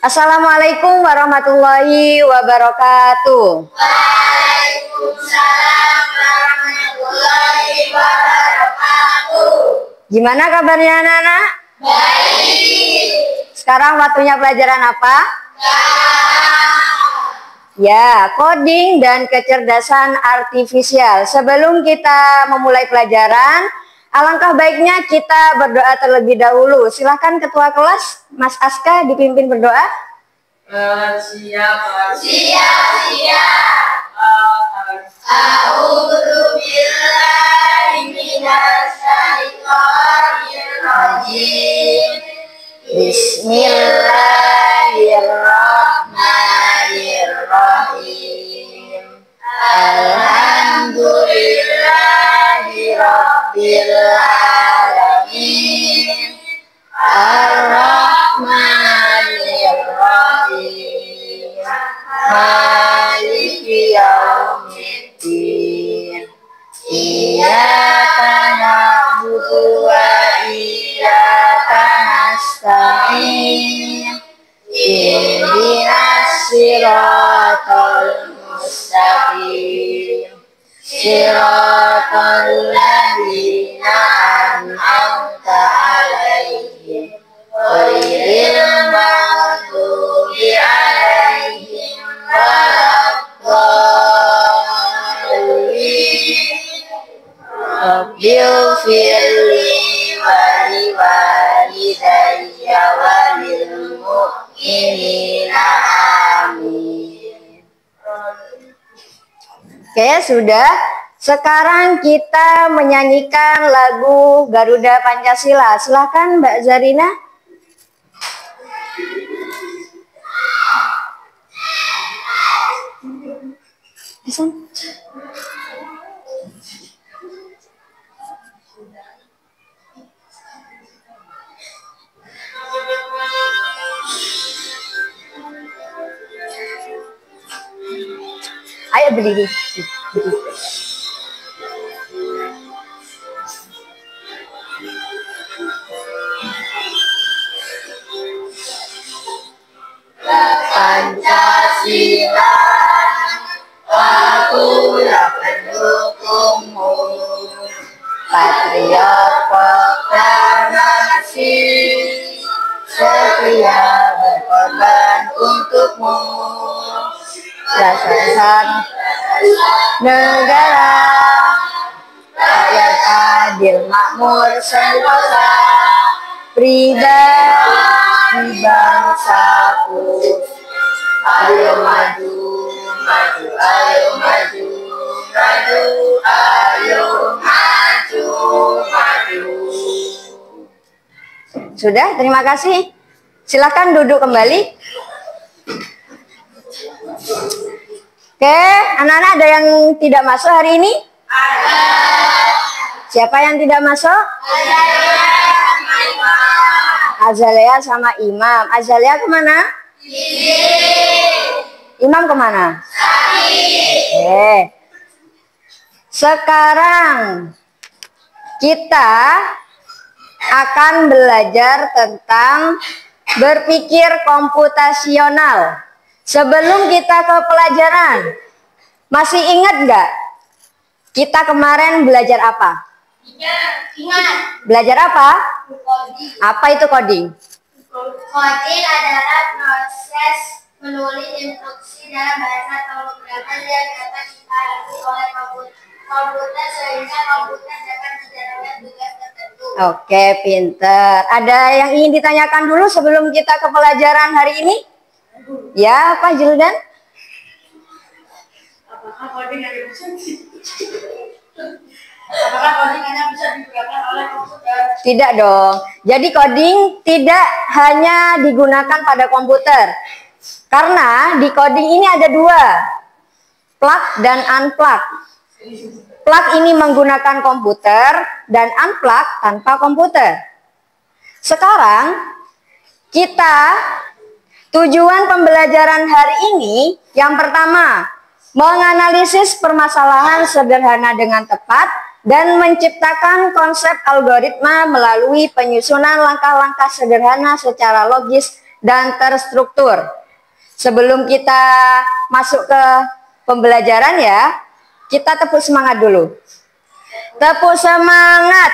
Assalamualaikum warahmatullahi wabarakatuh. Waalaikumsalam warahmatullahi wabarakatuh. Gimana kabarnya anak-anak? Baik. Sekarang waktunya pelajaran apa? Ya, coding dan kecerdasan artifisial. Sebelum kita memulai pelajaran, alangkah baiknya kita berdoa terlebih dahulu. Silahkan Ketua Kelas, Mas Aska, dipimpin berdoa. Siap. A'udzu billahi minasy syaithanir rajim. Bismillahirrahmanirrahim. Alhamdulillahi rabbil alamin. Ar-Rahmanir Rahim. Maliki yaumiddin. Iyyaka na'budu wa iyyaka nasta'in. Ihdinas siratal mustaqim. Siratal ladzina an'amta 'alaihim ghairil maghdubi 'alaihim waladdallin. Rabbighfirli wa liwalidayya wa lil mu'minina amin. Oke, sudah. Sekarang kita menyanyikan lagu Garuda Pancasila. Silahkan Mbak Zarina. Ayo berdiri. Pancasila, akulah pendukungmu. Patriot proklamasi, setia berkorban untukmu. Dasar negara, rakyat adil makmur sentosa, pribadi bangsaku. Ayo maju, maju, ayo maju, maju, ayo maju, maju. Sudah, terima kasih. Silakan duduk kembali. Oke, anak-anak ada yang tidak masuk hari ini? Ada. Siapa yang tidak masuk? Azalea sama Imam. Azalea kemana? Imam kemana? Oke. Sekarang kita akan belajar tentang berpikir komputasional. Sebelum kita ke pelajaran, masih ingat nggak? Kita kemarin belajar apa? Ingat. Belajar apa? Coding. Apa itu coding? Coding adalah proses menulis instruksi dalam bahasa pemrograman yang dapat dipahami oleh komputer sehingga komputer dapat menjalankan tugas tertentu. Oke, pinter. Ada yang ingin ditanyakan dulu sebelum kita ke pelajaran hari ini? Ya, Pak Juldan? Apakah coding hanya bisa digunakan oleh komputer? Tidak dong. Jadi coding tidak hanya digunakan pada komputer. Karena di coding ini ada dua. Plug dan unplug. Plug ini menggunakan komputer dan unplug tanpa komputer. Sekarang kita tujuan pembelajaran hari ini yang pertama, menganalisis permasalahan sederhana dengan tepat dan menciptakan konsep algoritma melalui penyusunan langkah-langkah sederhana secara logis dan terstruktur. Sebelum kita masuk ke pembelajaran ya, kita tepuk semangat dulu. Tepuk semangat.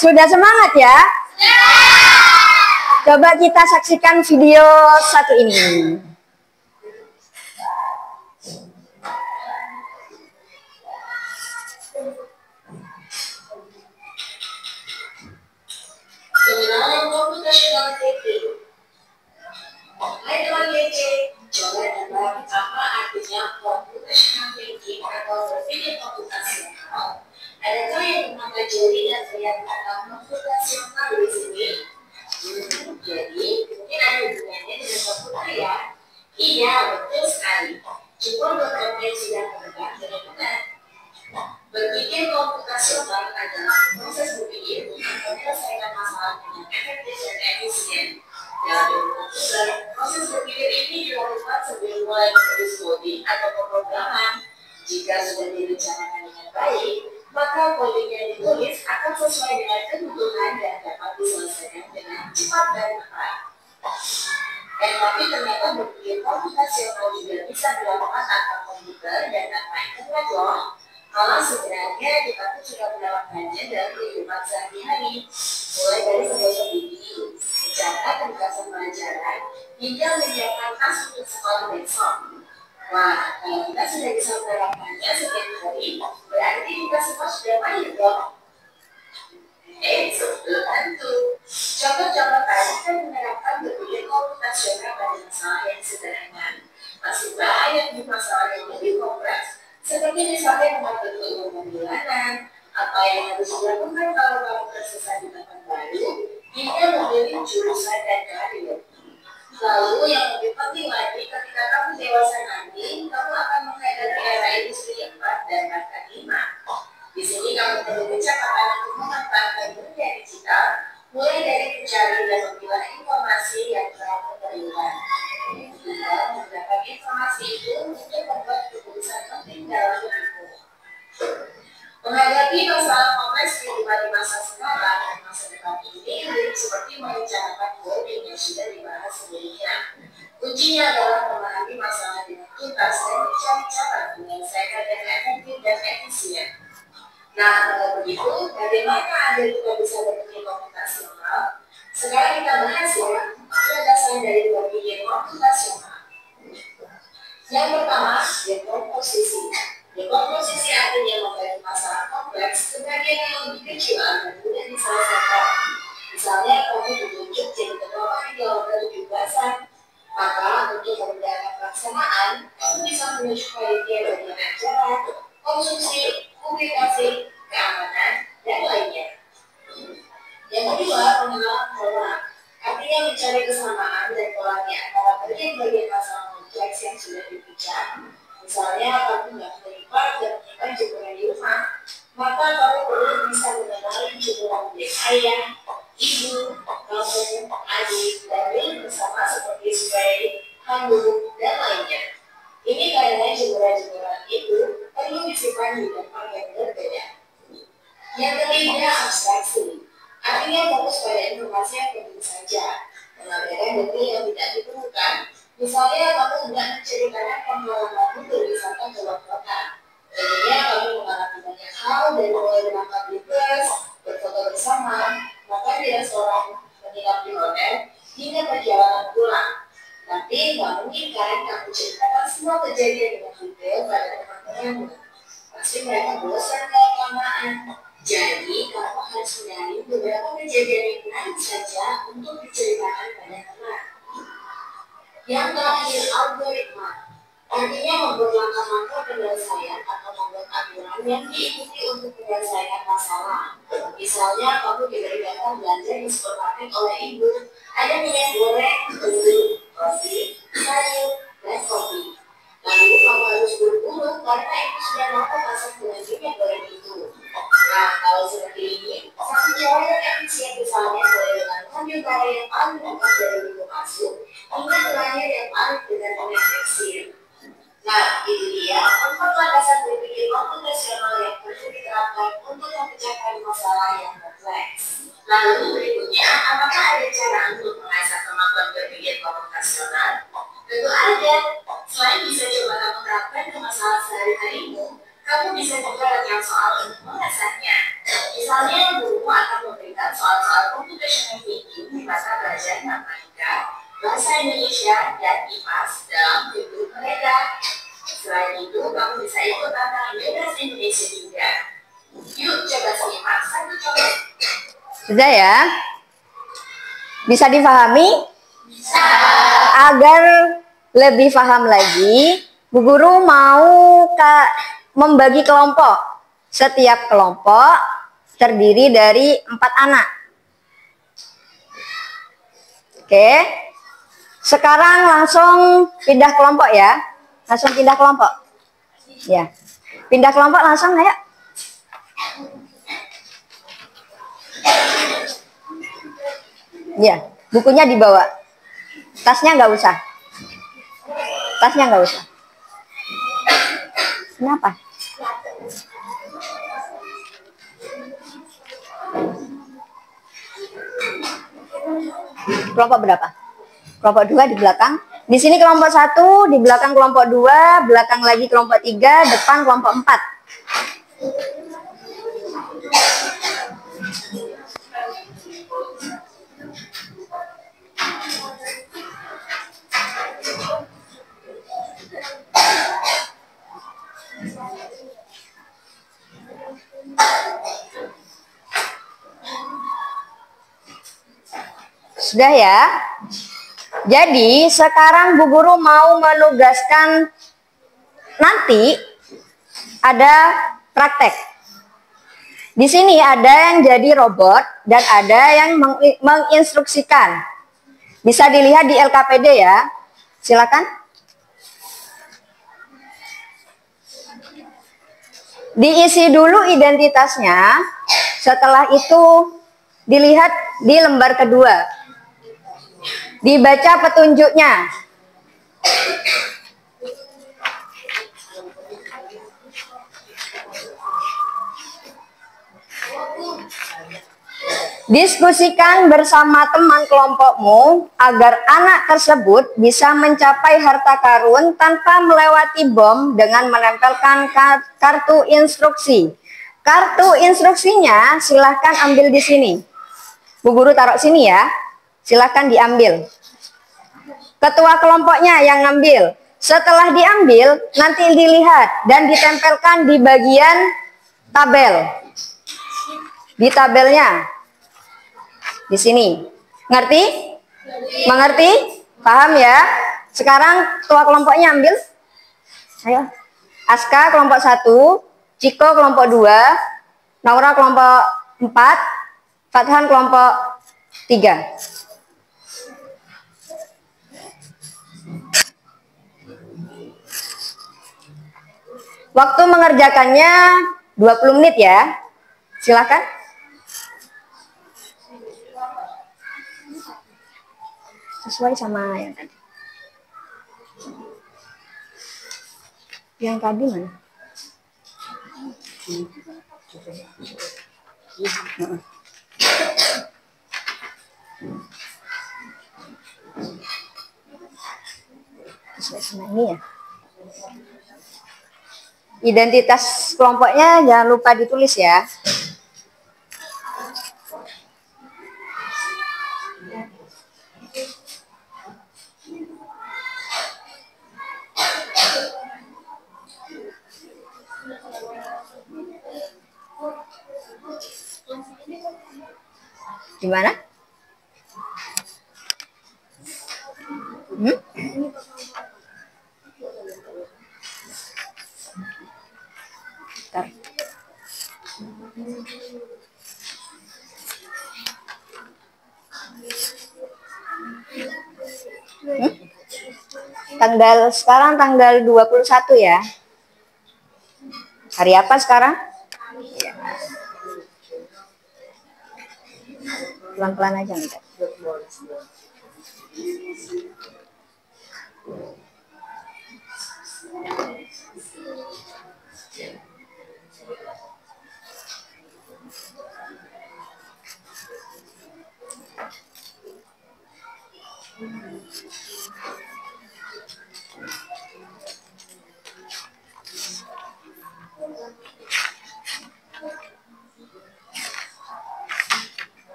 Sudah semangat ya? Coba kita saksikan video satu ini. Pengenalan computational thinking. Hai teman kece, coba tebak apa artinya computational thinking atau berpikir komputasional. Adakah yang mempelajari dan melihat kata komputasional di sini? Jadi, mungkin ada hubungannya dengan komputer ya? Iya, betul sekali. Cuma beberapa yang sudah menebak dengan benar. Berpikir komputasional adalah proses berpikir untuk menyelesaikan masalah dengan efektif dan efisien. Dalam ilmu komputer, proses berpikir ini dilakukan sebelum mulai menulis coding atau pemrograman. Jika sudah direncanakan dengan baik, maka coding yang ditulis akan sesuai dengan kebutuhan dan dapat diselesaikan dengan cepat dan tepat. Tapi ternyata berpikir komputasional juga bisa dilakukan tanpa komputer dan tanpa internet loh. Malah sebenarnya kita pun sudah melakukannya dalam kehidupan sehari-hari, mulai dari membaca buku, mencatat ringkasan pelajaran, hingga menyiapkan tas untuk sekolah besok. Wah, kalau kita sudah bisa melakukannya setiap hari, berarti kita semua sudah mahir dong. Belum tentu. Contoh-contoh tadi kan menerapkan berpikir komputasional pada masalah yang sederhana. Masih banyak di masalah yang lebih kompleks, seperti misalnya mengatur keuangan bulanan, apa yang harus dilakukan kalau kamu tersesat di tempat baru, hingga memilih jurusan dan karir. Lalu yang lebih penting lagi, ketika kamu dewasa nanti, kamu akan menghadapi era industri 4 dan bahkan 5. Di sini kamu perlu kecepatan untuk memanfaatkan dunia digital, mulai dari mencari dan memilah informasi yang telah terlibat. Hingga menggunakan informasi itu untuk membuat keputusan penting dalam hidupmu. Menghadapi masalah kompleks kehidupan di masa sekarang dan masa depan ini mirip seperti merencanakan coding yang sudah dibahas sebelumnya. Kuncinya adalah memahami masalah dengan tuntas dan mencari cara menyelesaikan dengan efektif dan efisien. Nah, kalau begitu, bagaimana agar kita bisa berpikir komputasional? Sekarang kita bahas ya, landasan dari berpikir komputasional. Yang pertama, dekomposisi. Dekomposisi artinya membagi masalah kompleks ke bagian yang lebih kecil agar mudah diselesaikan. Misalnya, kamu ditunjuk jadi ketua panitia 17-an, maka untuk memudahkan pelaksanaan, kamu bisa menunjuk panitia bagian acara, konsumsi, publikasi, keamanan, dan lainnya. Yang kedua, pengenalan pola. Artinya mencari kesamaan dan pola di antara bagian-bagian masalah kompleks yang sudah dipecah. Misalnya, kamu tidak terlibat dan menyimpan jemuran di rumah, maka kamu perlu bisa mengenali jemuran milik ayah, ibu, kamu, adik, dan milik bersama seperti spray, handuk, dan lainnya. Ini karena jemuran-jemuran itu perlu disimpan di tempat yang berbeda. Yang ketiga, abstraksi. Artinya fokus pada informasi yang penting saja, mengabaikan detail yang tidak diperlukan. Misalnya, kamu tidak menceritakan pengalamanmu berwisata ke luar kota. Tentunya kamu mengalami banyak hal dari mulai berangkat di bus, berfoto bersama, makan di restoran, menginap di hotel, hingga perjalanan pulang. Tapi nggak mungkin kan kamu ceritakan semua kejadian dengan detail pada teman-temanmu. Pasti mereka bosan kalau kelamaan. Jadi, kamu harus mencari beberapa kejadian yang menarik saja untuk diceritakan pada teman. Yang terakhir, algoritma. Artinya membuat langkah-langkah penyelesaian atau membuat aturan yang diikuti untuk penyelesaian masalah. Misalnya, kamu diberikan belanja di supermarket oleh ibu, ada minyak goreng, susu, roti, sayur, dan kopi. Lalu kamu harus buru-buru karena itu sudah lama masak dengan minyak goreng itu. Nah, kalau seperti ini, satu cara yang efisien misalnya mulai dengan mengambil barang yang paling dekat dari pintu masuk, hingga terakhir yang paling dengan mendeteksi. Nah, itu dia 4 landasan berpikir komputasional yang perlu kita diterapkan untuk memecahkan masalah yang kompleks. Lalu berikutnya, apakah ada cara untuk mengasah kemampuan berpikir komputasional? Tentu ada. Selain bisa coba kamu terapkan ke masalah sehari-harimu, kamu bisa juga latihan soal untuk mengasahnya. Misalnya, gurumu akan memberikan soal-soal computational thinking di mata pelajaran matematika, bahasa Indonesia, dan IPAS dalam fitur mereka. Selain itu, kamu bisa ikut tantangan bebas Indonesia juga. Yuk, coba simak satu contoh. Sudah ya? Bisa difahami? Bisa. Agar lebih paham lagi, Bu Guru mau membagi kelompok. Setiap kelompok terdiri dari 4 anak. Oke. Sekarang langsung pindah kelompok ya. Langsung pindah kelompok. Ya. Pindah kelompok langsung ayo. Ya, bukunya dibawa. Tasnya nggak usah. Tasnya nggak usah. Kenapa? Kelompok berapa? Kelompok 2 di belakang. Di sini kelompok 1, di belakang kelompok 2, belakang lagi kelompok 3, depan kelompok 4. Sudah ya? Jadi sekarang Bu Guru mau menugaskan nanti ada praktek. Di sini ada yang jadi robot dan ada yang menginstruksikan. Bisa dilihat di LKPD ya. Silakan. Diisi dulu identitasnya. Setelah itu dilihat di lembar kedua. Dibaca petunjuknya. Diskusikan bersama teman kelompokmu agar anak tersebut bisa mencapai harta karun tanpa melewati bom dengan menempelkan kartu instruksi. Kartu instruksinya silahkan ambil di sini. Bu Guru taruh sini ya. Silahkan diambil. Ketua kelompoknya yang ngambil. Setelah diambil, nanti dilihat dan ditempelkan di bagian tabel. Di tabelnya. Di sini. Ngerti? Mengerti? Paham ya? Sekarang ketua kelompoknya ambil. Ayo. Aska kelompok 1, Ciko kelompok 2, Naura kelompok 4, Fathan kelompok 3. Waktu mengerjakannya 20 menit ya. Silakan. Sesuai sama yang tadi. Yang tadi mana? Sesuai sama ini ya. Identitas kelompoknya jangan lupa ditulis ya. Gimana? Sekarang tanggal 21 ya. Hari apa sekarang? Pelan-pelan aja enggak.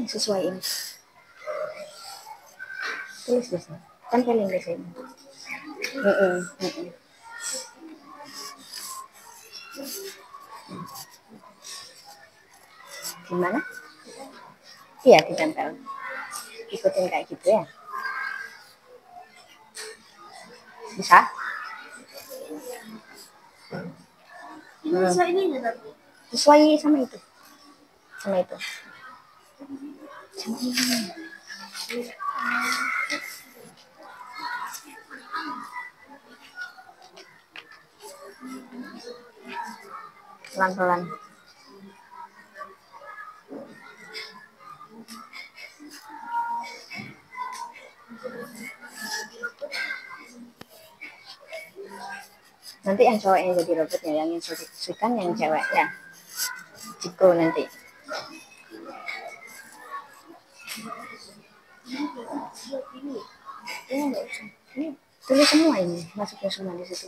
ini sesuai ini. Tulis di sini. Tempelin di sini. Gimana? Iya, ditempel. Ikutin kayak gitu ya. Bisa? Sesuai ini ya, tapi. Sesuai sama itu. Sama itu. Pelan-pelan. Nanti yang cowok yang jadi robotnya, yang instruksikan yang ceweknya. Ciko nanti. Ini tulis semua ini, masukin semua di situ.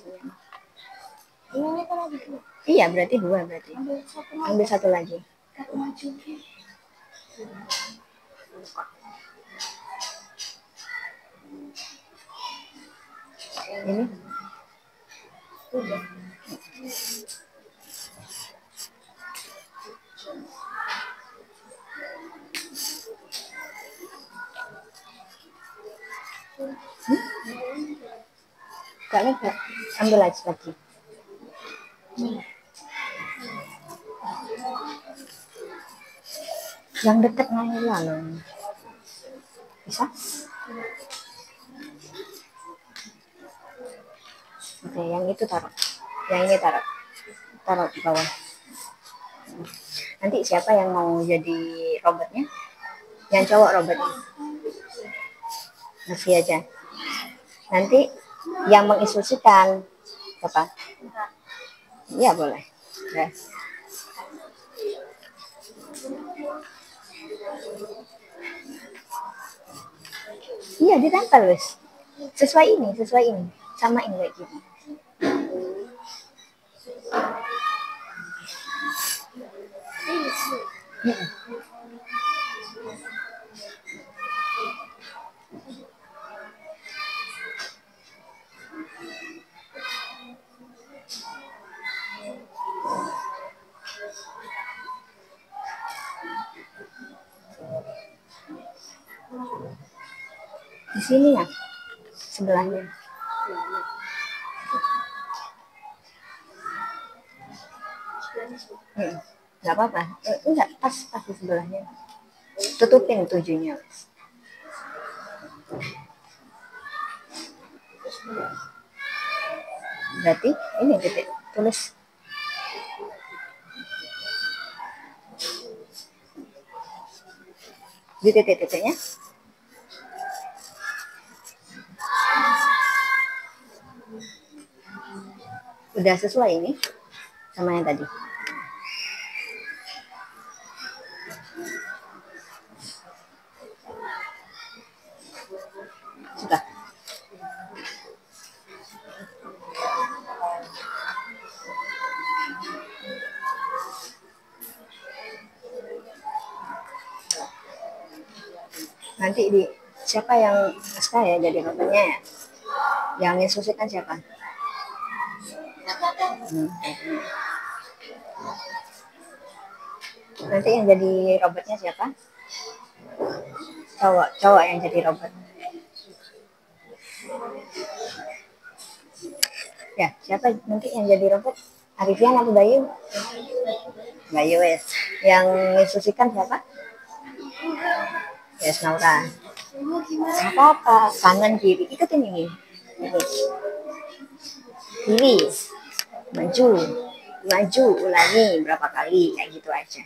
Ini kan lagi dua. Iya, berarti 2 berarti. Ambil satu lagi. Ini. Kalian ambil lagi. Yang dekat Naila loh. Bisa? Oke, yang itu taruh. Yang ini taruh. Taruh di bawah. Nanti siapa yang mau jadi robotnya? Yang cowok robotnya. Kasih aja. Nanti yang menginstruksikan apa? Iya boleh. Ya. Iya ditempel wes. Sesuai ini. Sama ini kayak gini. Di sini ya, sebelahnya. Nggak apa-apa. Enggak, pas di sebelahnya. Tutupin 7-nya. Berarti ini titik, tulis. Di titik-titiknya. Udah sesuai ini sama yang tadi. Sudah. Nanti siapa yang Aska ya jadi robotnya ya? Yang instruksikan siapa? Nanti yang jadi robotnya siapa? Cowok yang jadi robot. Ya, siapa nanti yang jadi robot? Arifian atau Bayu? Bayu wes. Yang instruksikan siapa? Yes, Naura. Apa-apa, kanan kiri. Ikutin ini. Kiri. Maju, ulangi berapa kali, kayak gitu aja.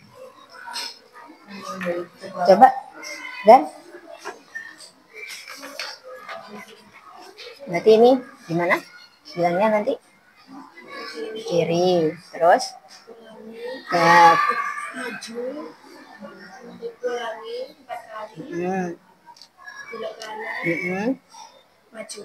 Coba. Dan berarti ini gimana? Bilangnya nanti kiri, terus Maju. Ulangi 4 kali. Belok kanan. Maju.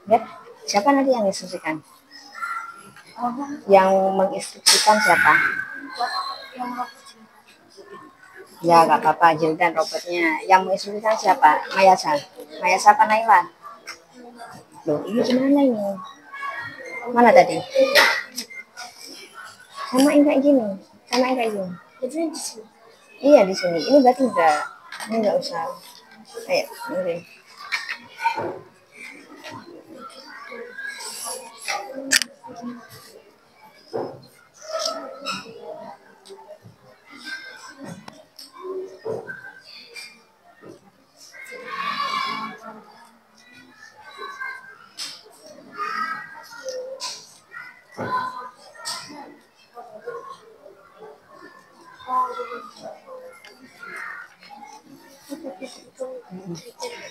Lihat, siapa nanti yang instruksikan? Yang menginstruksikan siapa? Ya, gak apa-apa, Jildan robotnya. Yang menginstruksikan siapa? Mayasa. Mayasa apa Naila? Loh, ini gimana ini? Mana tadi? Samain kayak gini. Samain kayak gini. Iya, di sini. Ini berarti enggak. Ini enggak usah. Ayo, ini.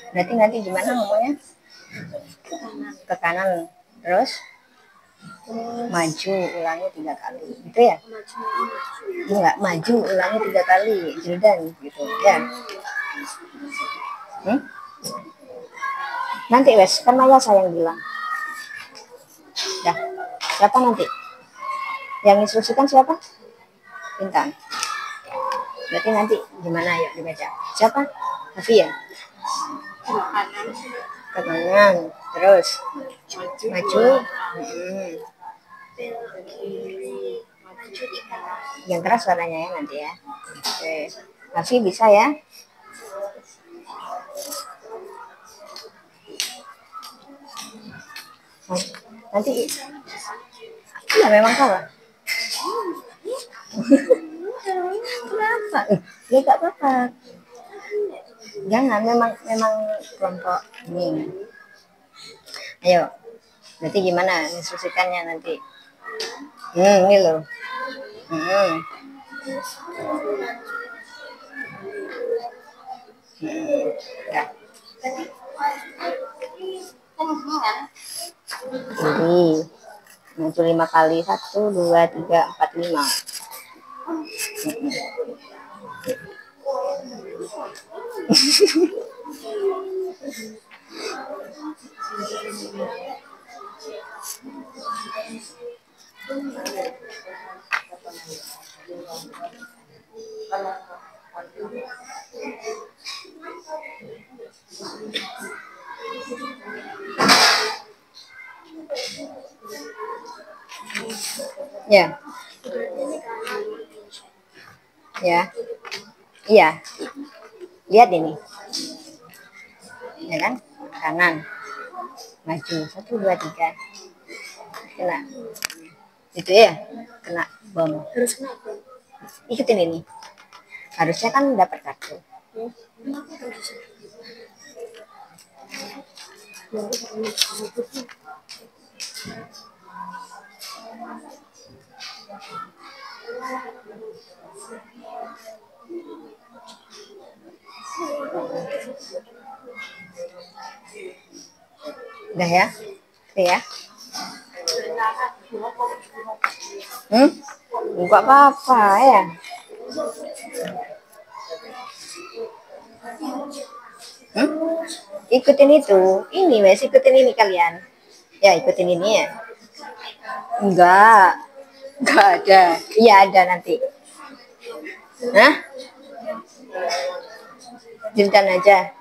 Berarti nanti gimana ngomongnya? Ke kanan. Terus maju ulangi 3 kali. Gitu ya? Enggak, maju ulangi 3 kali. Jildan gitu ya. Nanti wes, kan Maya saya yang bilang. Dah, siapa nanti? Yang instruksikan siapa? Intan. Berarti nanti gimana, yuk dibaca. Siapa? Hafi ya? Ke kanan. Terus maju. Yang keras suaranya ya nanti ya. Oke. Hafi bisa ya? Nanti ya memang salah. Kenapa? Ya gak apa-apa. Jangan, memang kelompok ini. Ayo, nanti gimana instruksikannya nanti? Ini loh. Ya. Jadi maju 5 kali. 1, 2, 3, 4, 5. Ya. Ya. Iya. Lihat ini. Ya kan? Kanan. Maju. 1, 2, 3. Kena. Itu ya? Kena bom. Harus kena bom. Ikutin ini. Harusnya kan dapat kartu. Udah ya? Oke ya? Enggak apa-apa ya. Ikutin itu. Ini wes, ikutin ini kalian. Ya, ikutin ini ya. Enggak ada. Iya ada nanti. Hah? Jildan aja.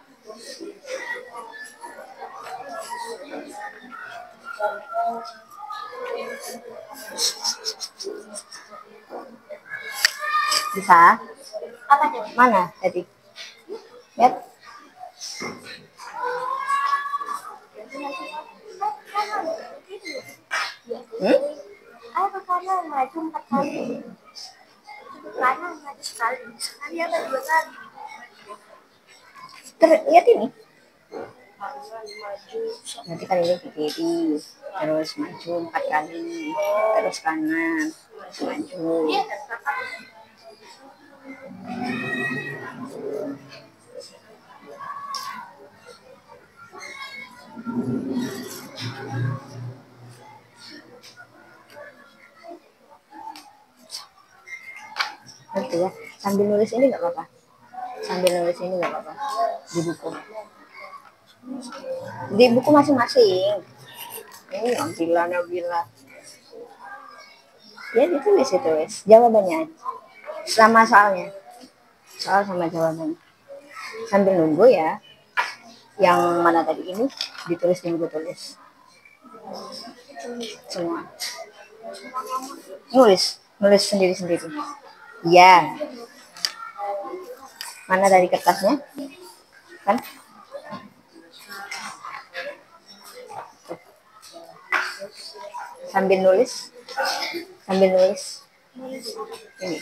Bisa? Apa tuh? Mana tadi? Lihat. Ayo ke kanan, maju 4 kali. Ke kanan, maju sekali. Sekali apa 2 kali? Lihat ini. Nanti kan ini ke kiri, terus maju 4 kali, terus kanan, terus maju. Nanti ya, sambil nulis ini nggak apa-apa. Sambil nulis ini nggak apa-apa di buku. Di buku masing-masing. Ini Nabila. Ya ditulis itu, jawabannya sama soalnya. Soal sama jawabannya. Sambil nunggu ya. Yang mana tadi ini ditulis di buku tulis. Semua. Nulis sendiri-sendiri. Ya. Mana dari kertasnya? Kan? Sambil nulis ini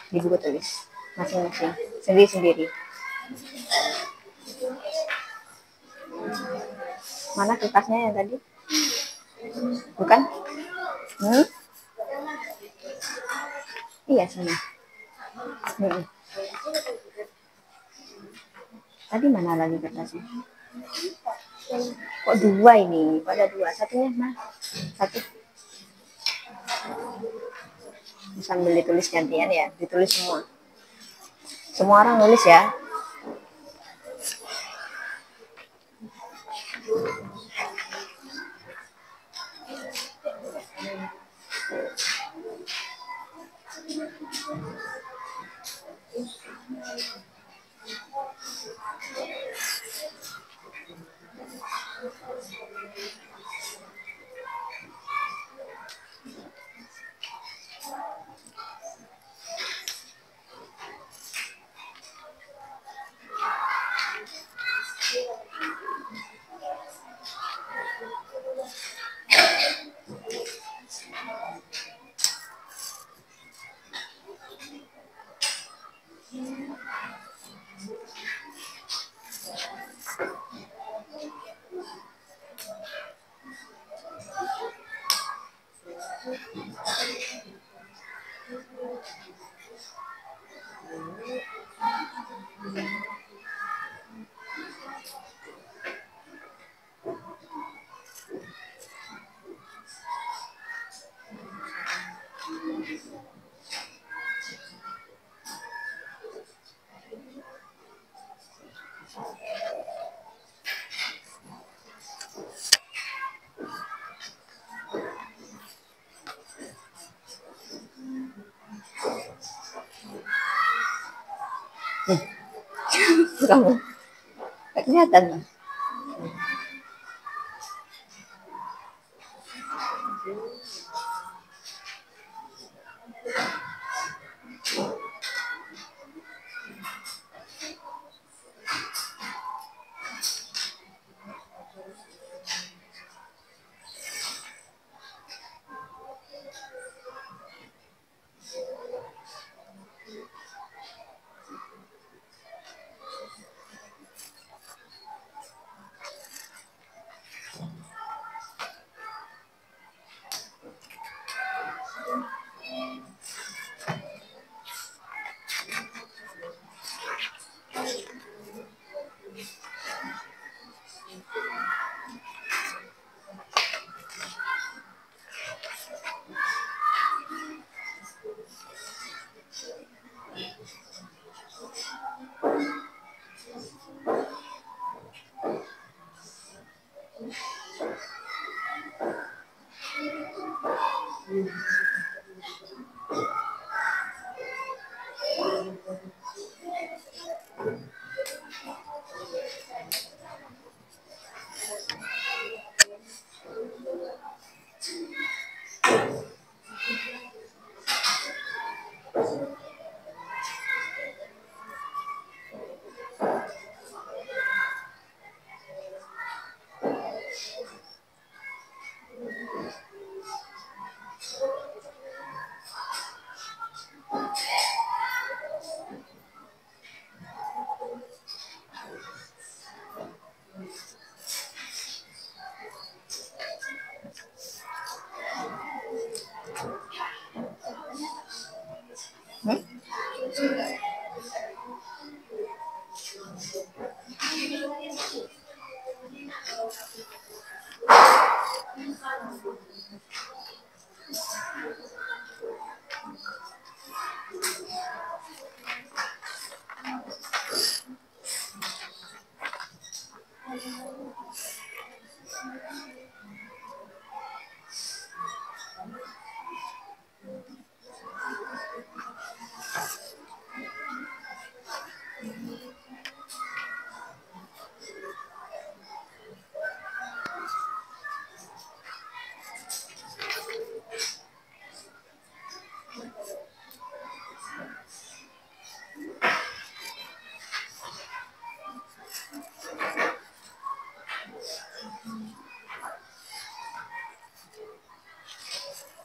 di buku tulis masing-masing, sendiri-sendiri. Mana kertasnya yang tadi? Bukan? Iya sana. Tadi mana lagi kertasnya? Kok dua ini? Pada dua. Satunya mana? Satu. Sambil ditulis gantian ya, ditulis semua. Semua orang nulis ya. Kamu nggak kelihatan.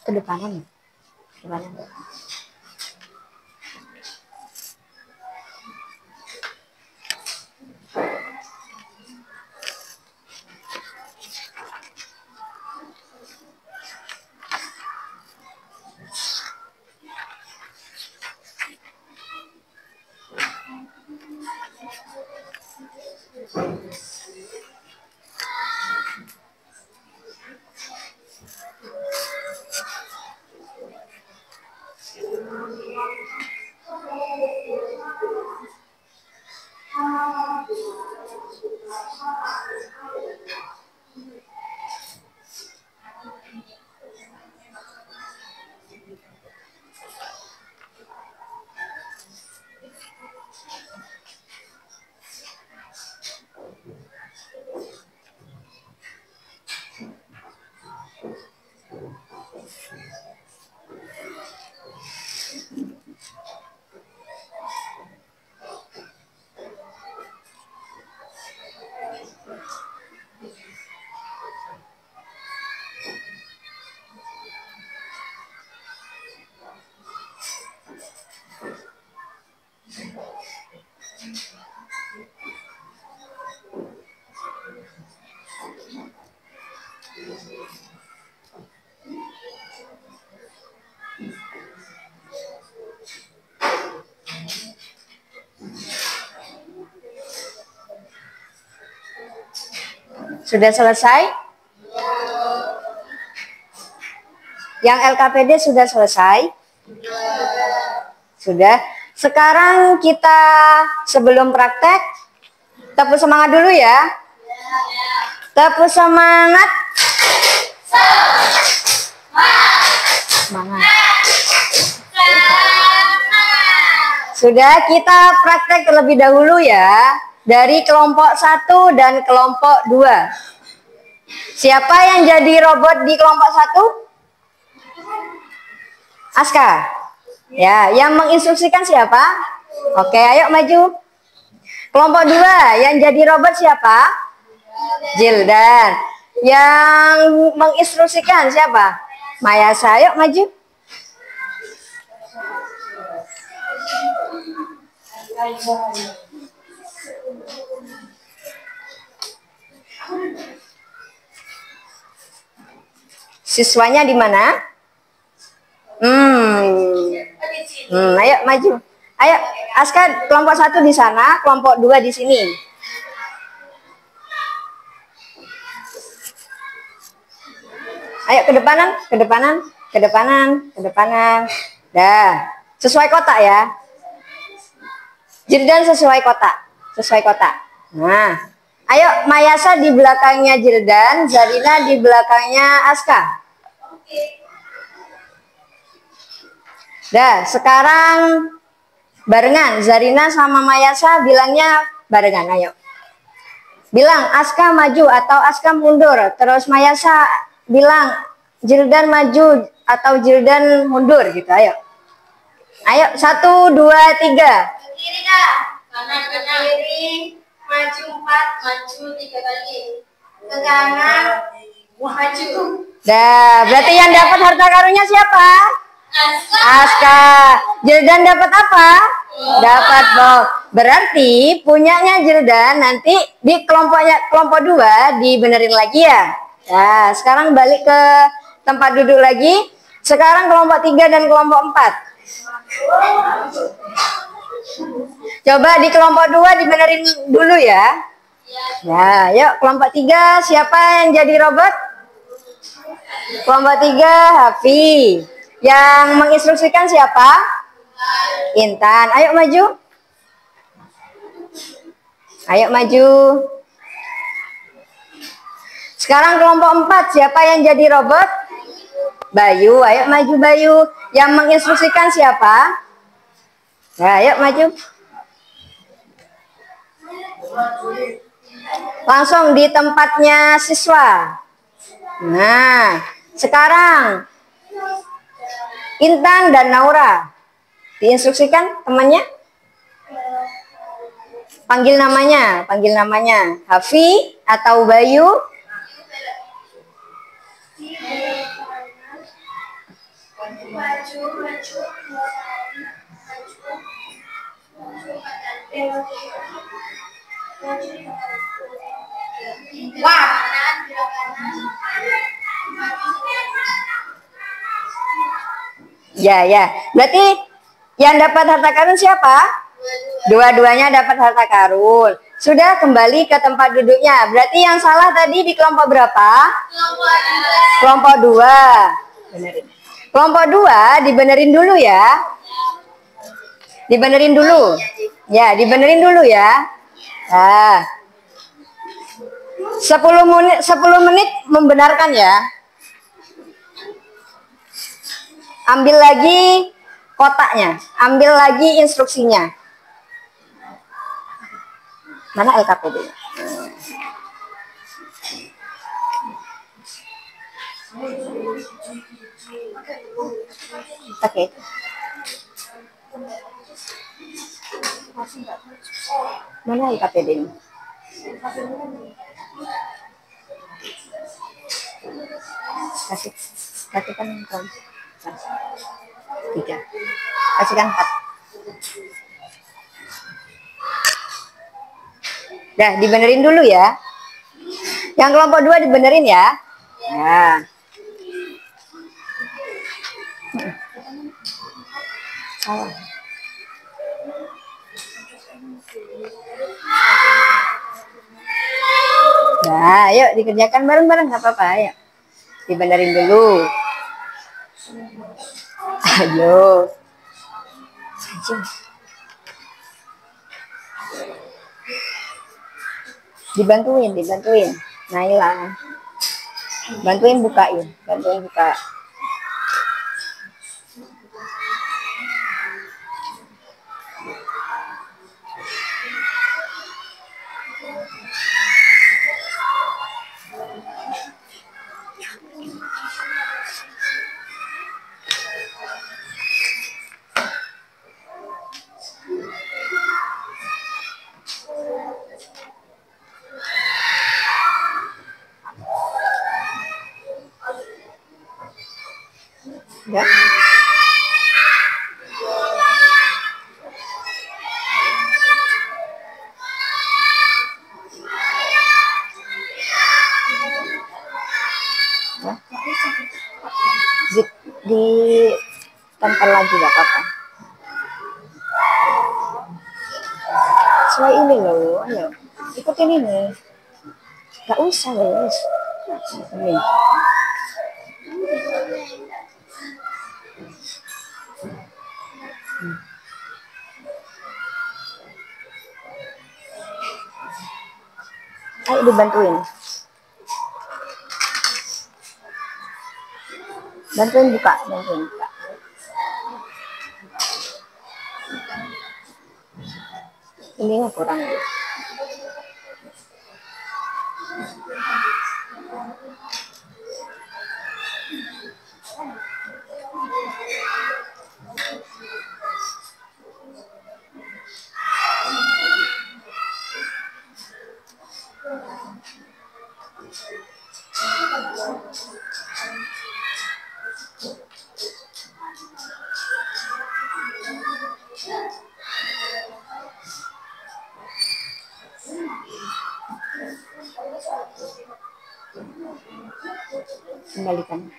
Ke depanan. Depanan. Sudah selesai? Yang LKPD sudah selesai? Sudah. Sekarang kita sebelum praktek, tepuk semangat dulu ya. Tepuk semangat. Semangat. Sudah, kita praktek terlebih dahulu ya. Dari kelompok 1 dan kelompok 2. Siapa yang jadi robot di kelompok 1? Aska. Ya, yang menginstruksikan siapa? Oke, ayo maju. Kelompok 2, yang jadi robot siapa? Jildan. Yang menginstruksikan siapa? Mayasa. Ayo maju. Siswanya di mana? Ayo maju. Ayo, Aska kelompok 1 di sana, kelompok 2 di sini. Ayo ke depanan, ke depanan, ke depanan, ke depanan. Dah, sesuai kotak ya. Jildan sesuai kotak, sesuai kotak. Nah, ayo Mayasa di belakangnya Jildan, Zarina di belakangnya Aska. Dah, sekarang barengan. Zarina sama Mayasa bilangnya barengan, ayo. Bilang Aska maju atau Aska mundur. Terus Mayasa bilang Jildan maju atau Jildan mundur gitu, ayo. Ayo, 1, 2, 3. Kiri kak. Kanan kiri. Maju 4, maju 3 kali. Ke kanan. Maju. Dah, berarti yang dapat harta karunnya siapa? Aska. Jildan dapat apa? Dapat box. Berarti punyanya Jildan nanti di kelompok 2 dibenerin lagi ya. Nah, sekarang balik ke tempat duduk lagi. Sekarang kelompok 3 dan kelompok 4. Coba di kelompok 2 dibenerin dulu ya. Nah, yuk kelompok 3 siapa yang jadi robot? Kelompok 3 Hafi. Yang menginstruksikan siapa? Intan. Ayo maju. Ayo maju. Sekarang kelompok 4 siapa yang jadi robot? Bayu. Ayo maju Bayu. Yang menginstruksikan siapa? Nah, ayo maju. Langsung di tempatnya siswa. Nah, sekarang Intan dan Naura diinstruksikan temannya. Panggil namanya, panggil namanya. Hafi atau Bayu? Wah. Ya, ya. Berarti yang dapat harta karun siapa? Dua-duanya dapat harta karun. Sudah kembali ke tempat duduknya. Berarti yang salah tadi di kelompok berapa? Kelompok 2. Benerin. Kelompok 2 dibenerin dulu ya. Dibenerin dulu. Ya, dibenerin dulu ya. Nah. 10 menit membenarkan ya. Ambil lagi kotaknya, ambil lagi instruksinya. Mana LKPD? Oke. Mana LKPD ini? Kasihkan 3. Kasihkan 4. Dah, dibenerin dulu ya. Yang kelompok 2 dibenerin ya. Nah. Salah. Nah, yuk dikerjakan bareng-bareng, nggak apa-apa ya. Dibenerin dulu. Ayo. Dibantuin. Naila. Bantuin bukain, buka. Ya. Ditempel lagi gak apa-apa. Sesuai ini loh, ayo ikutin ini. Gak usah guys. Ini. Ayo dibantuin. Bantuin buka. Ini kurang. Kembalikan.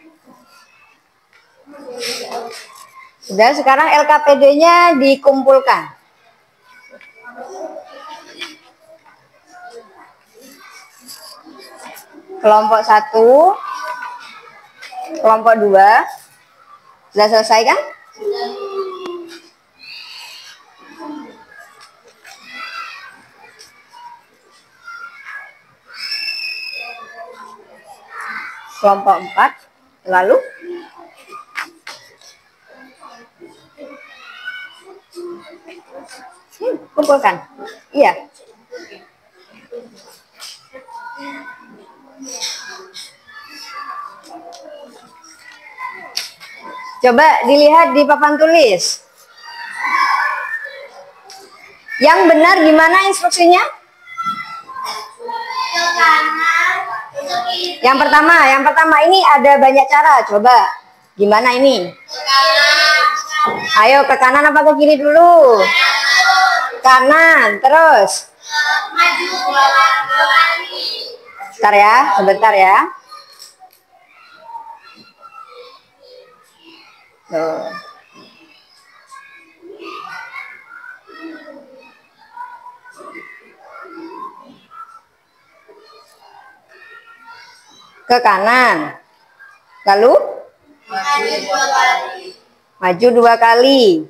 Sudah, sekarang LKPD-nya dikumpulkan. Kelompok 1, kelompok 2. Sudah selesai kan? Kelompok 4, lalu kumpulkan. Iya. Coba dilihat di papan tulis. Yang benar gimana instruksinya? Yang pertama ini ada banyak cara. Coba gimana ini? Ayo ke kanan apa ke kiri dulu? kanan. Terus. Maju 2 kali. Sebentar ya, sebentar ya. Tuh. Ke kanan. Lalu? Maju 2 kali. Maju 2 kali.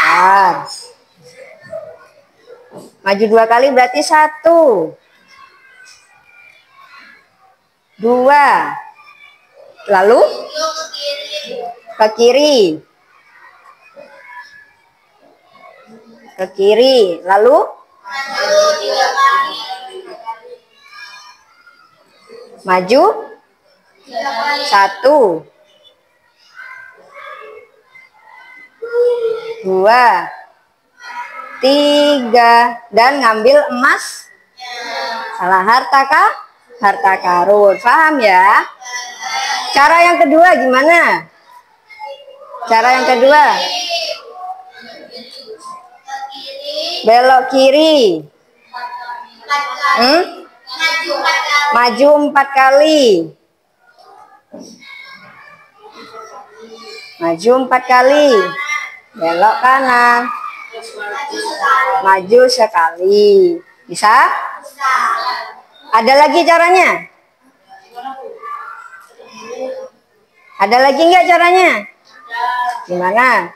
Nah. Maju 2 kali berarti 1, 2. Lalu? Ke kiri. Ke kiri. Lalu? Maju 3 kali. Maju 3 kali. 1, 2, 3 dan ngambil emas. Salah, harta kah? Harta karun. Paham ya? Cara yang kedua gimana? Cara yang kedua. Belok kiri. Maju 4 kali. Maju 4 kali. Belok kanan. Maju sekali. Bisa? Ada lagi caranya? Ada lagi nggak caranya? Gimana?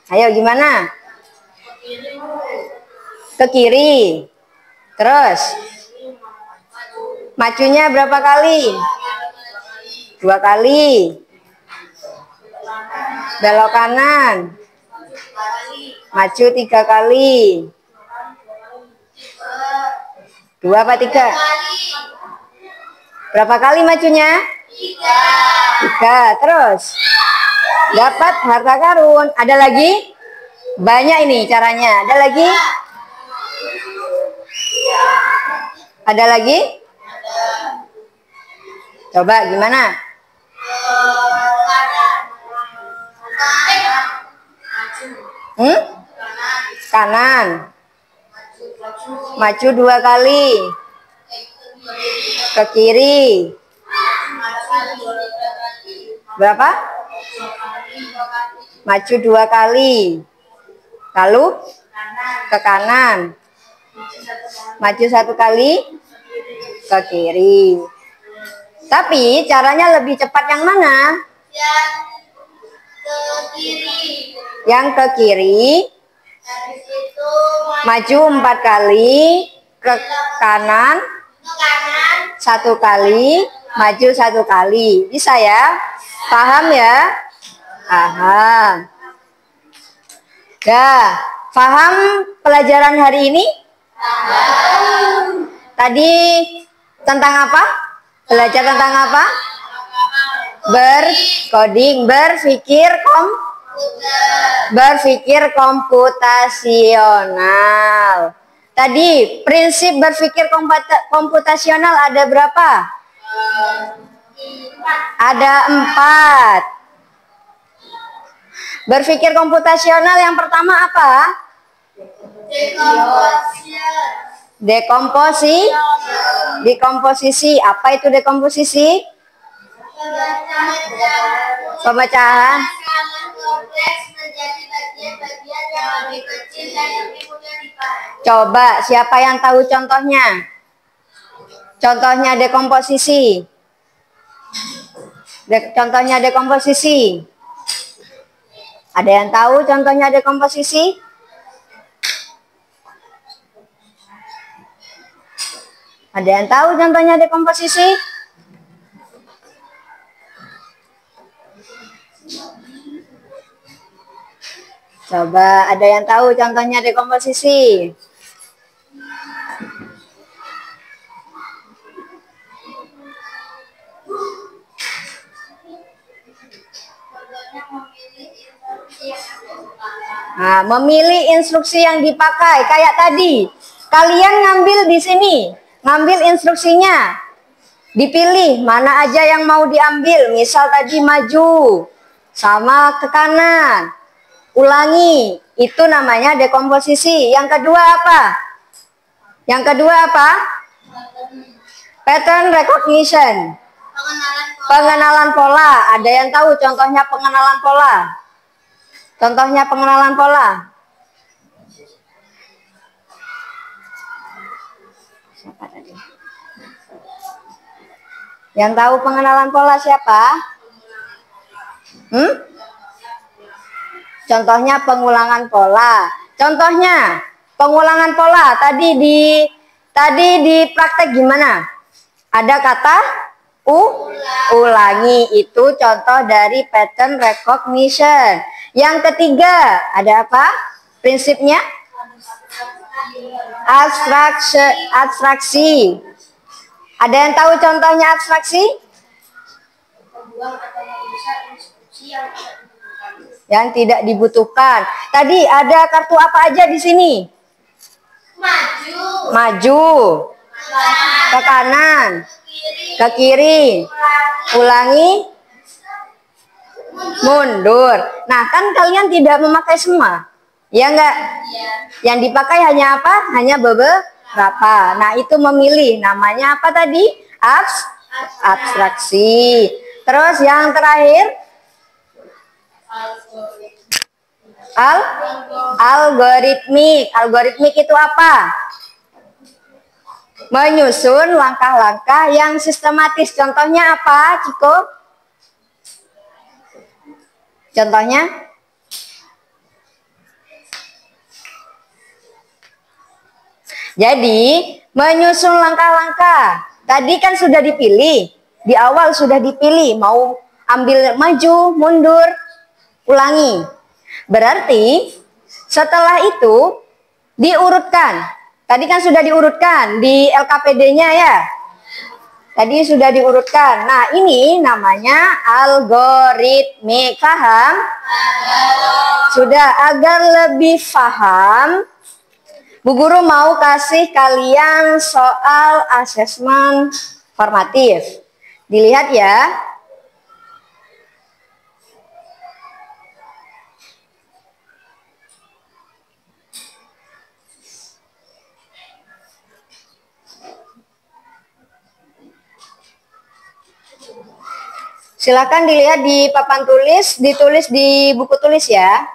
Ayo gimana? Ke kiri. Terus? Majunya berapa kali? 2 kali. Belok kanan. Maju 3 kali. 2 apa 3? Berapa kali majunya? 3. Terus? Dapat harta karun. Ada lagi? Banyak ini caranya. Ada lagi? Ada lagi? Coba gimana? Kanan. Maju 2 kali. Ke kiri. Berapa? Maju 2 kali. Lalu ke kanan. Maju 1 kali. Ke kiri. Tapi caranya lebih cepat yang mana? Yang ke kiri. Yang ke kiri. Habis itu Maju 4 kali. Ke kanan. 1 kali. Maju 1 kali. Bisa ya? Paham ya? Aha. Dah. Paham pelajaran hari ini? Tadi tentang apa? Belajar tentang apa? Bercoding, berpikir komputasional. Tadi prinsip berpikir komputasional ada berapa? Ada 4. Berpikir komputasional yang pertama apa? Dekomposisi. Apa itu dekomposisi? Pemecahan. Coba siapa yang tahu contohnya? Contohnya dekomposisi. Contohnya dekomposisi. Ada yang tahu contohnya dekomposisi? Ada yang tahu contohnya dekomposisi? Coba, ada yang tahu contohnya dekomposisi? Nah, memilih instruksi yang dipakai kayak tadi. Kalian ngambil di sini, ngambil instruksinya. Dipilih mana aja yang mau diambil. Misal tadi maju sama ke kanan. Ulangi, itu namanya dekomposisi. Yang kedua apa? Yang kedua apa? Pattern recognition. Pengenalan pola. Ada yang tahu contohnya pengenalan pola? Contohnya pengenalan pola. Siapa tadi? Yang tahu pengenalan pola siapa? Contohnya pengulangan pola. Contohnya pengulangan pola. Tadi di praktek gimana? Ada kata ulangi, itu contoh dari pattern recognition. Yang ketiga, ada apa? Prinsipnya abstraksi. Ada yang tahu contohnya abstraksi? Yang tidak dibutuhkan. Tadi ada kartu apa aja di sini? Maju. Ke kanan. Ke kiri. Ulangi. Mundur. Nah, kan kalian tidak memakai semua. Ya enggak? Yang dipakai hanya apa? Hanya beberapa. Nah, itu memilih. Namanya apa tadi? Abstraksi. Terus yang terakhir? Algoritmik. Algoritmik itu apa? Menyusun langkah-langkah yang sistematis. Contohnya apa, Ciko? Contohnya? Jadi, menyusun langkah-langkah. Tadi kan sudah dipilih. Di awal sudah dipilih. Mau ambil maju, mundur, ulangi. Berarti setelah itu diurutkan. Tadi kan sudah diurutkan di LKPD-nya ya. Tadi sudah diurutkan. Nah, ini namanya algoritmik. Paham? Sudah. Agar lebih paham, Bu Guru mau kasih kalian soal asesmen formatif. Dilihat ya. Silakan dilihat di papan tulis, ditulis di buku tulis ya.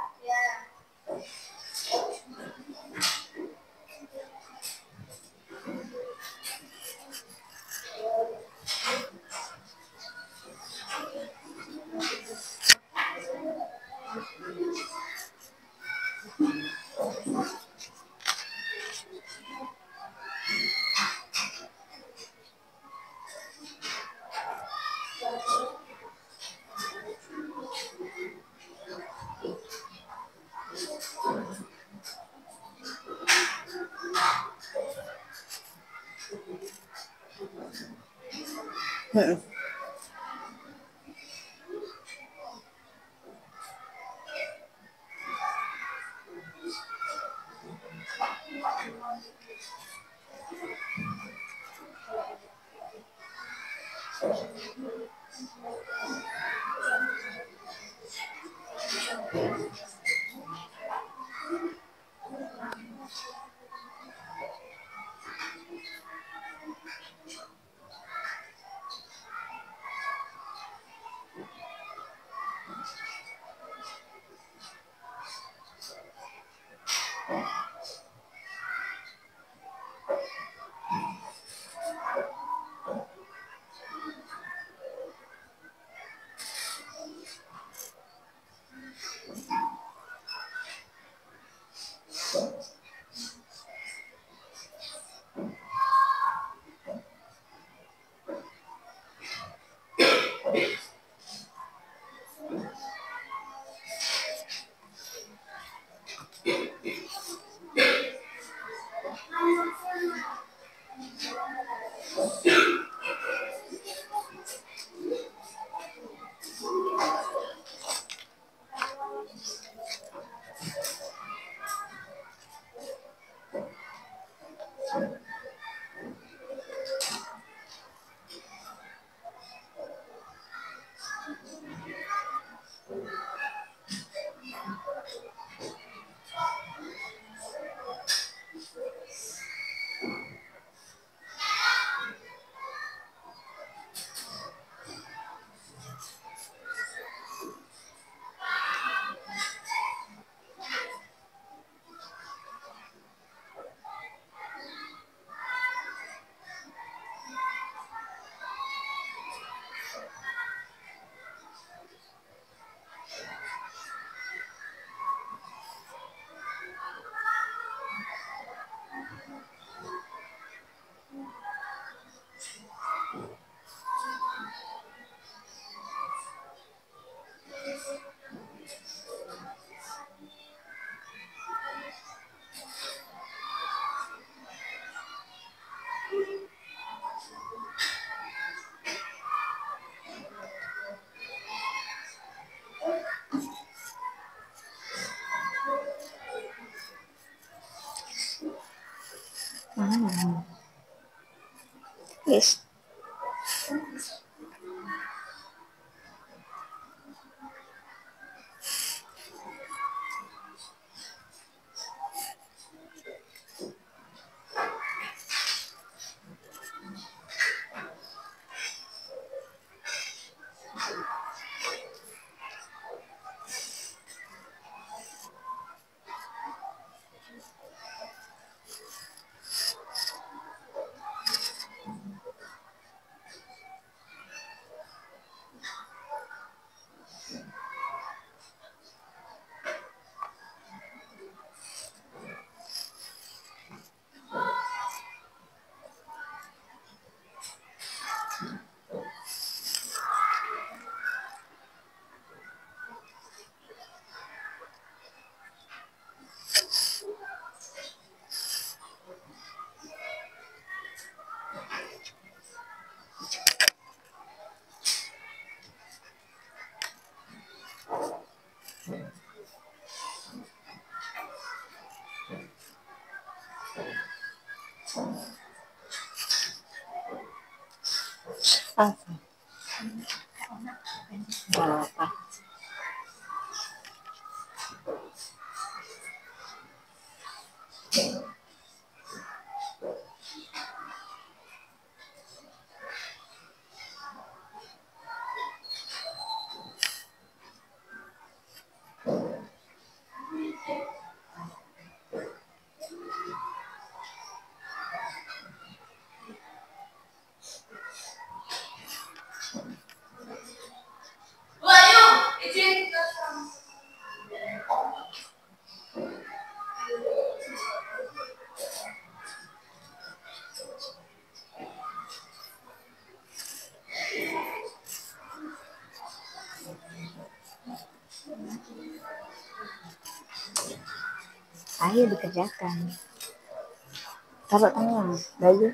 Yes. Apa? Apa? Wahyu, izin. Ayo dikerjakan. Taruh tangan, baju.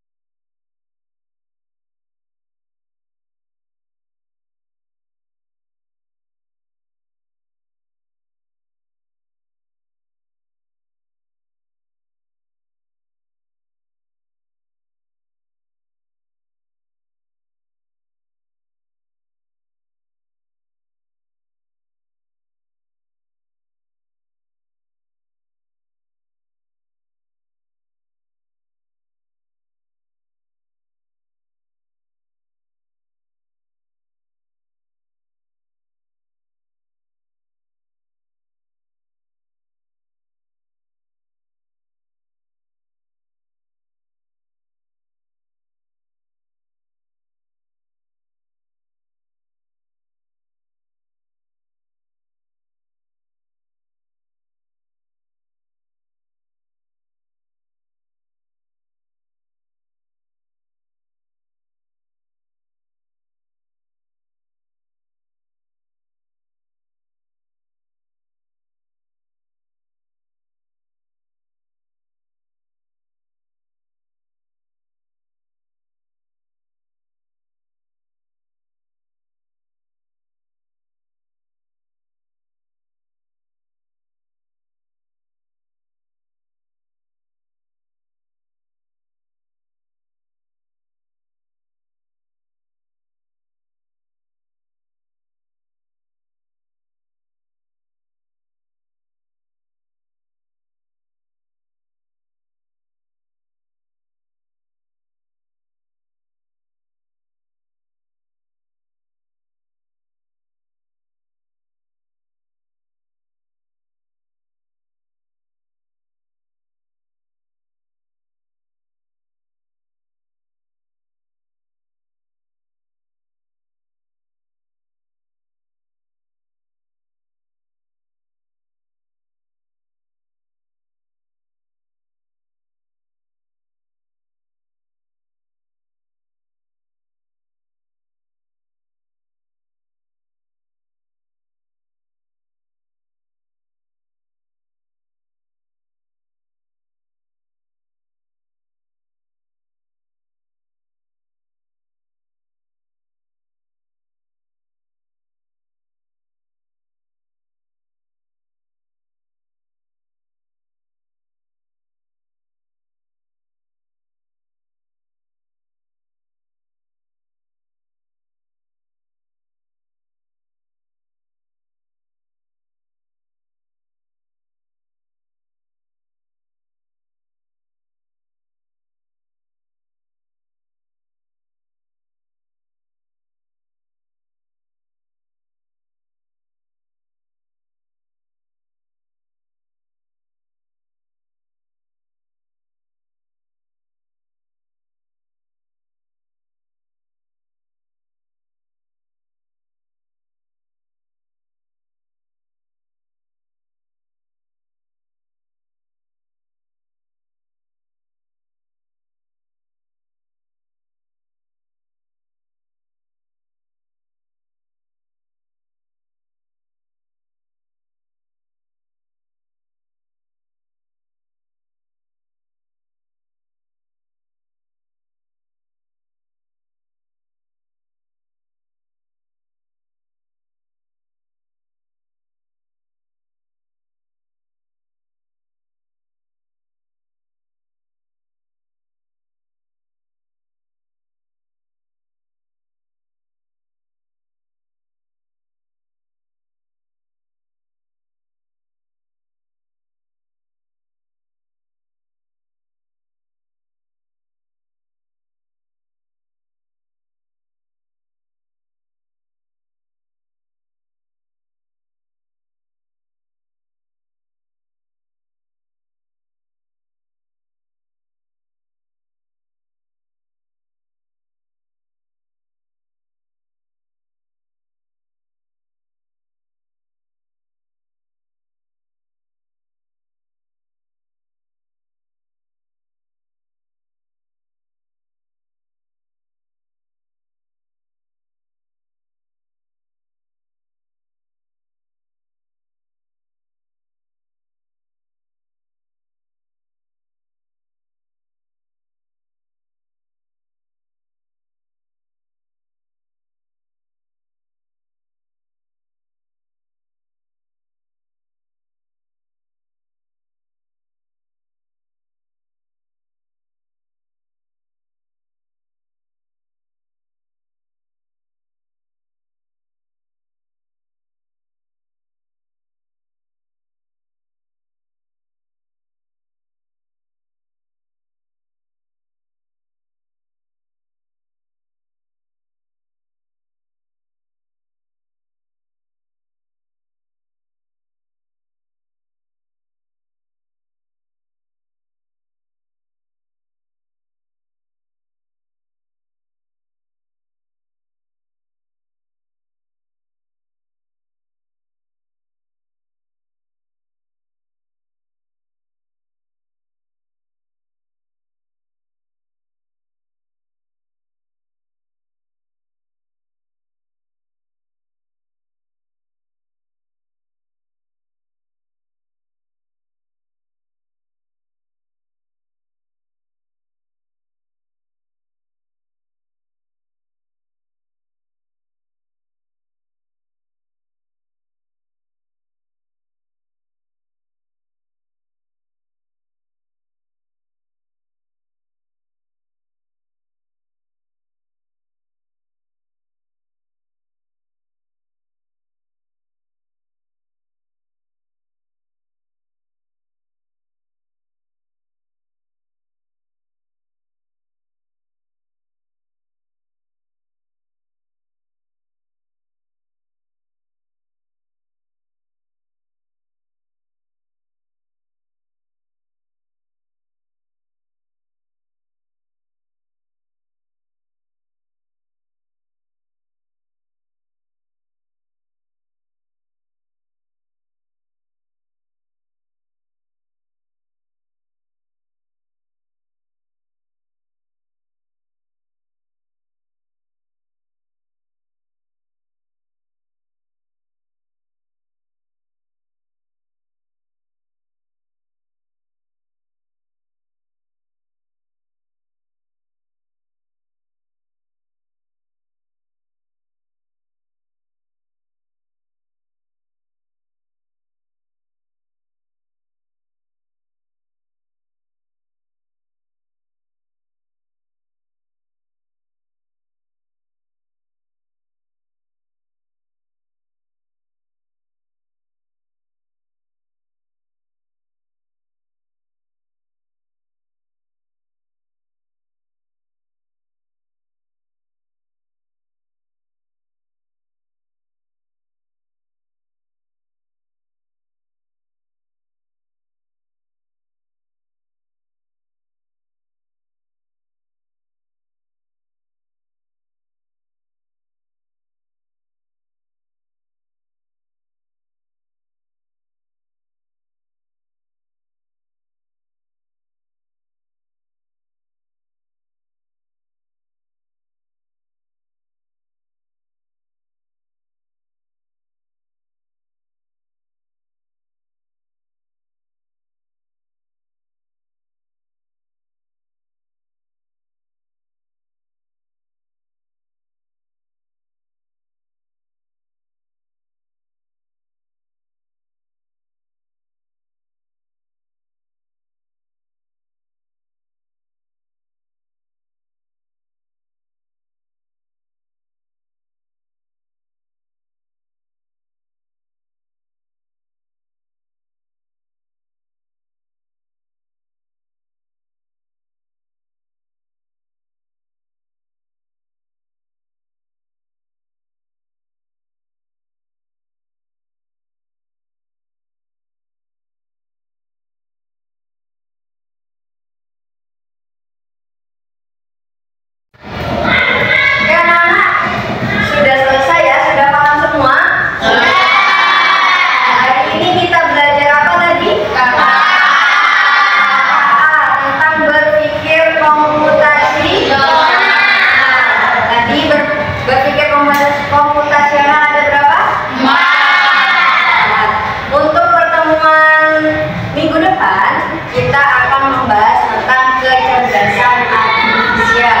Minggu depan kita akan membahas tentang kecerdasan artifisial.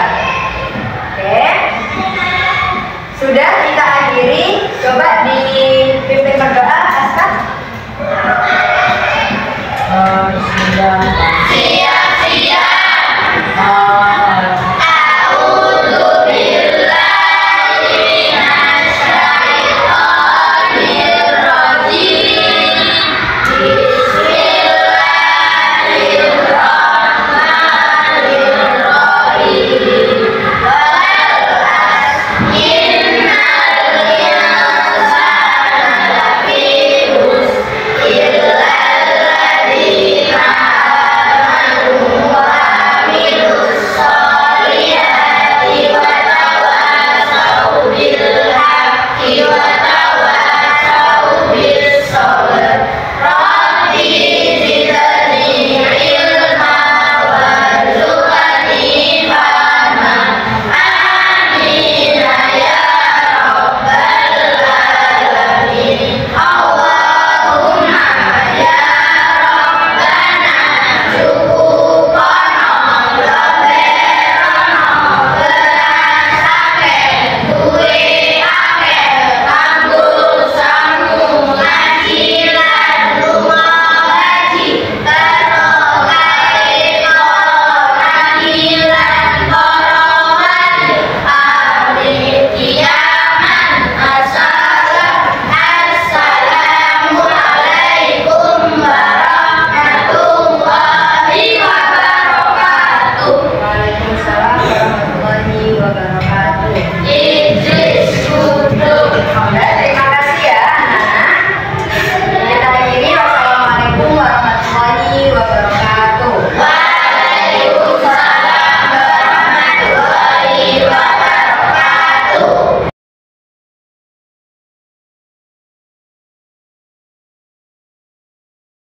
Oke. Sudah kita akhiri. Coba dipimpin berdoa, Aska. Siap.